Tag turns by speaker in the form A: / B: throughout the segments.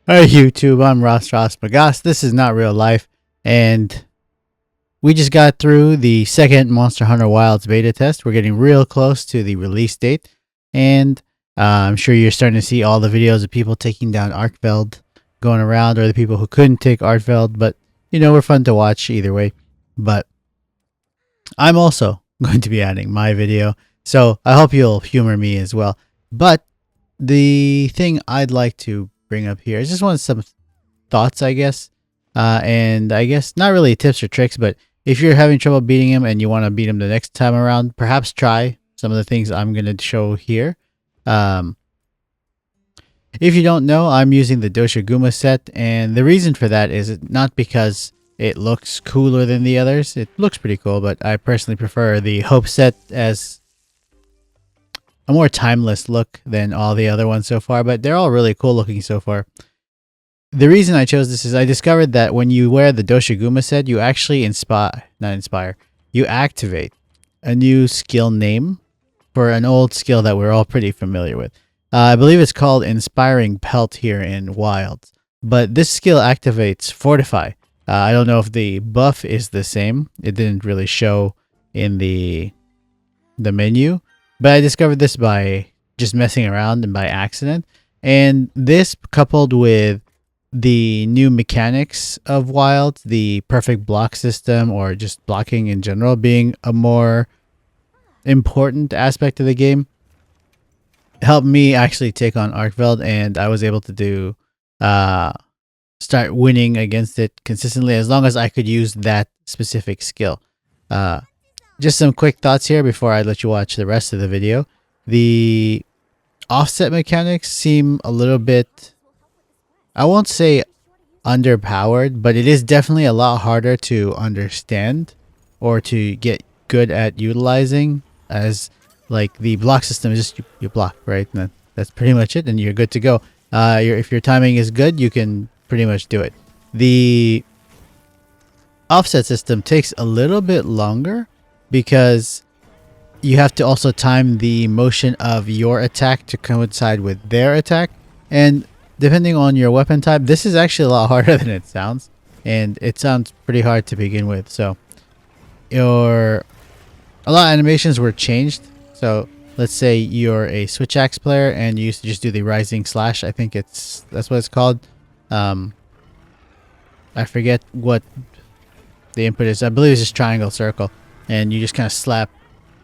A: Hey YouTube, I'm Ross Magas. This is not real life, and we just got through the second Monster Hunter Wilds beta test. We're getting real close to the release date, and I'm sure you're starting to see all the videos of people taking down Arkveld going around, or the people who couldn't take Arkveld, but you know, we're fun to watch either way. But I'm also going to be adding my video, so I hope you'll humor me as well. But the thing I'd like to bring up here is just want some thoughts, I guess. And I guess not really tips or tricks, but if you're having trouble beating him and you want to beat him the next time around, perhaps try some of the things I'm going to show here. If you don't know, I'm using the Doshaguma set, and the reason for that is not because it looks cooler than the others. It looks pretty cool, but I personally prefer the Hope set as a more timeless look than all the other ones so far, but they're all really cool looking so far. The reason I chose this is I discovered that when you wear the Doshaguma set, you actually you activate a new skill name for an old skill that we're all pretty familiar with. I believe it's called Inspiring Pelt here in Wilds, but this skill activates Fortify. I don't know if the buff is the same. It didn't really show in the menu, but I discovered this by just messing around and by accident. And this, coupled with the new mechanics of Wild, the perfect block system, or just blocking in general being a more important aspect of the game, helped me actually take on Arkveld, and I was able to do start winning against it consistently as long as I could use that specific skill. Just some quick thoughts here before I let you watch the rest of the video. The offset mechanics seem a little bit, I won't say underpowered, but it is definitely a lot harder to understand or to get good at utilizing, as like the block system is just you block, right? And that's pretty much it, and you're good to go. If your timing is good, you can pretty much do it. The offset system takes a little bit longer because you have to also time the motion of your attack to coincide with their attack, and depending on your weapon type, this is actually a lot harder than it sounds, and it sounds pretty hard to begin with. So a lot of animations were changed. So let's say you're a switch axe player and you used to just do the rising slash. I think that's what it's called. I forget what the input is. I believe it's just triangle circle, and you just kind of slap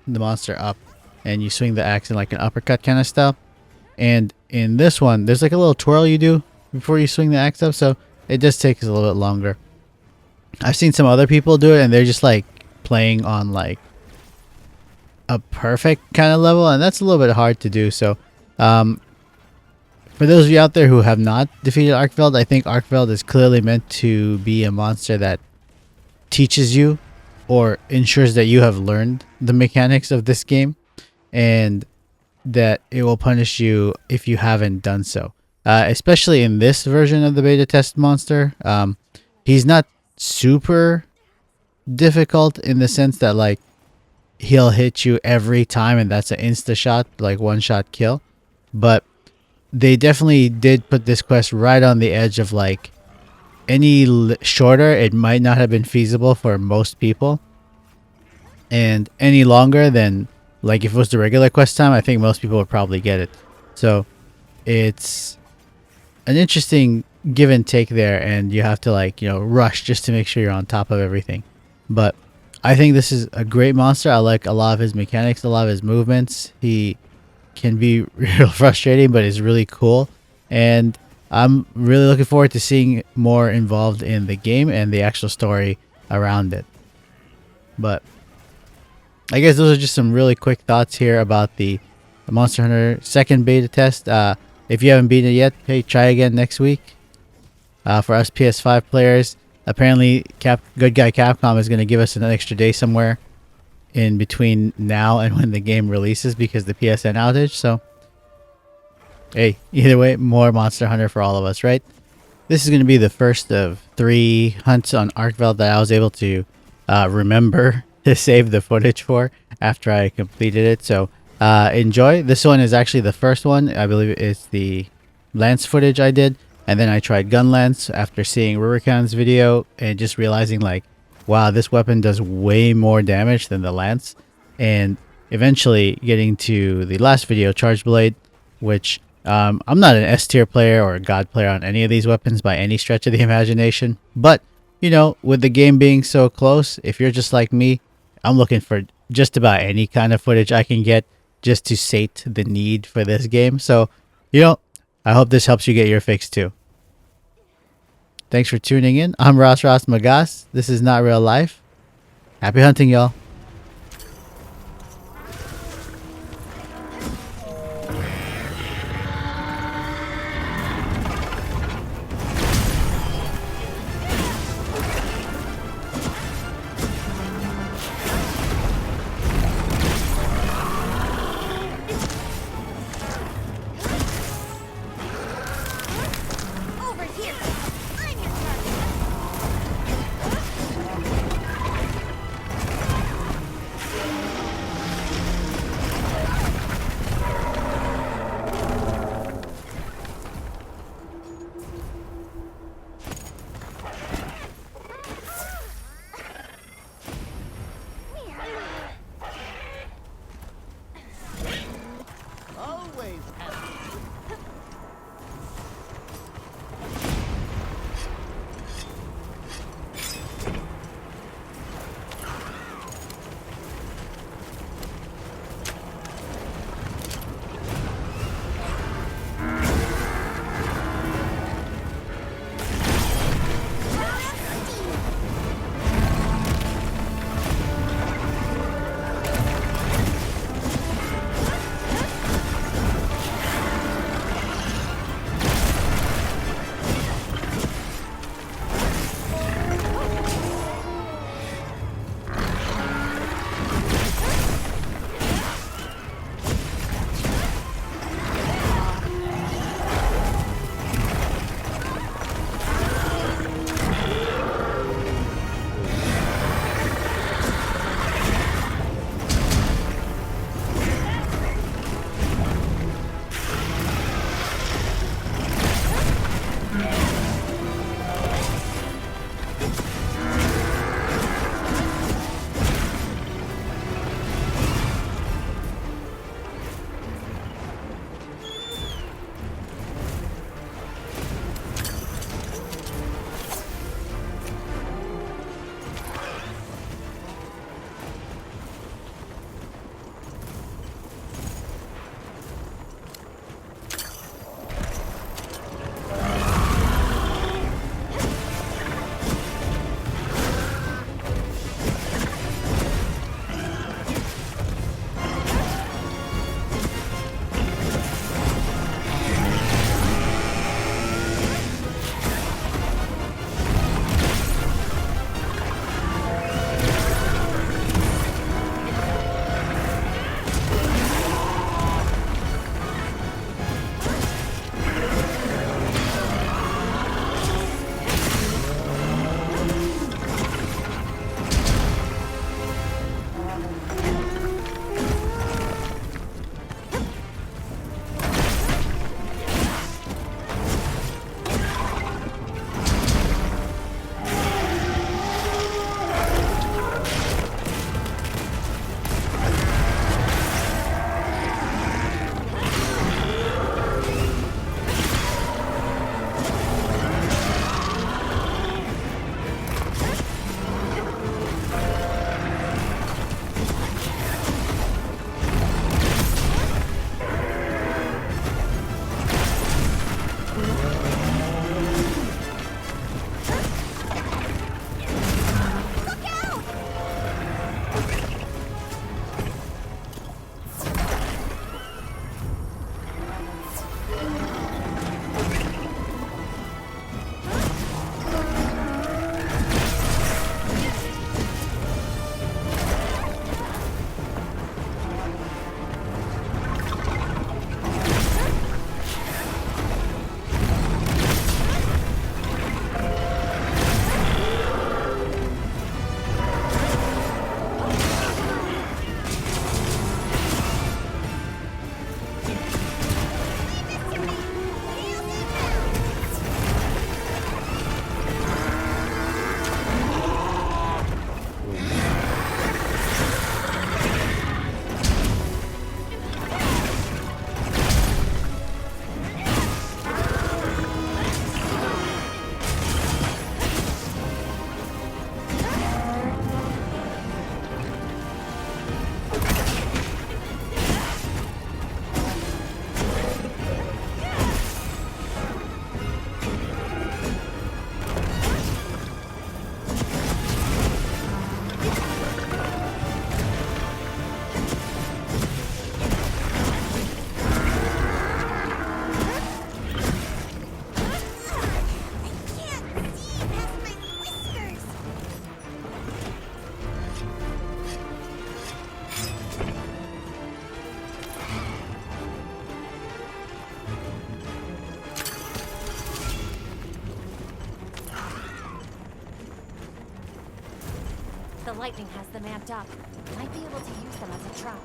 A: the monster up and you swing the axe in like an uppercut kind of style. And in this one, there's like a little twirl you do before you swing the axe up, so it just takes a little bit longer. I've seen some other people do it, and they're just like playing on like a perfect kind of level, and that's a little bit hard to do. So for those of you out there who have not defeated Arkveld, I think Arkveld is clearly meant to be a monster that teaches you or ensures that you have learned the mechanics of this game, and that it will punish you if you haven't done so. Especially in this version of the beta test monster, he's not super difficult in the sense that like he'll hit you every time and that's an insta shot, like one shot kill. But they definitely did put this quest right on the edge of like any shorter, it might not have been feasible for most people, and any longer than like if it was the regular quest time, I think most people would probably get it. So it's an interesting give and take there, and you have to like, you know, rush just to make sure you're on top of everything. But I think this is a great monster. I like a lot of his mechanics, a lot of his movements. He can be real frustrating, but it's really cool, and I'm really looking forward to seeing more involved in the game and the actual story around it. But I guess those are just some really quick thoughts here about the Monster Hunter second beta test. If you haven't beaten it yet, hey, try again next week. For us PS5 players, apparently Good Guy Capcom is going to give us an extra day somewhere in between now and when the game releases because the PSN outage. So hey, either way, more Monster Hunter for all of us, right? This is going to be the first of 3 hunts on Arkveld that I was able to remember to save the footage for after I completed it. So enjoy. This one is actually the first one. I believe it's the Lance footage I did. And then I tried gun lance after seeing Rurikan's video and just realizing like, wow, this weapon does way more damage than the lance. And eventually getting to the last video, charge blade, which I'm not an S tier player or a god player on any of these weapons by any stretch of the imagination. But, you know, with the game being so close, if you're just like me, I'm looking for just about any kind of footage I can get just to sate the need for this game. So, you know, I hope this helps you get your fix too. Thanks for tuning in. I'm Ross Magas. This is Not Real Life. Happy hunting, y'all.
B: lightning has them amped up. Might be able to use them as a trap.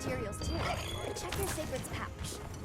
B: materials too. Check your sacred's pouch.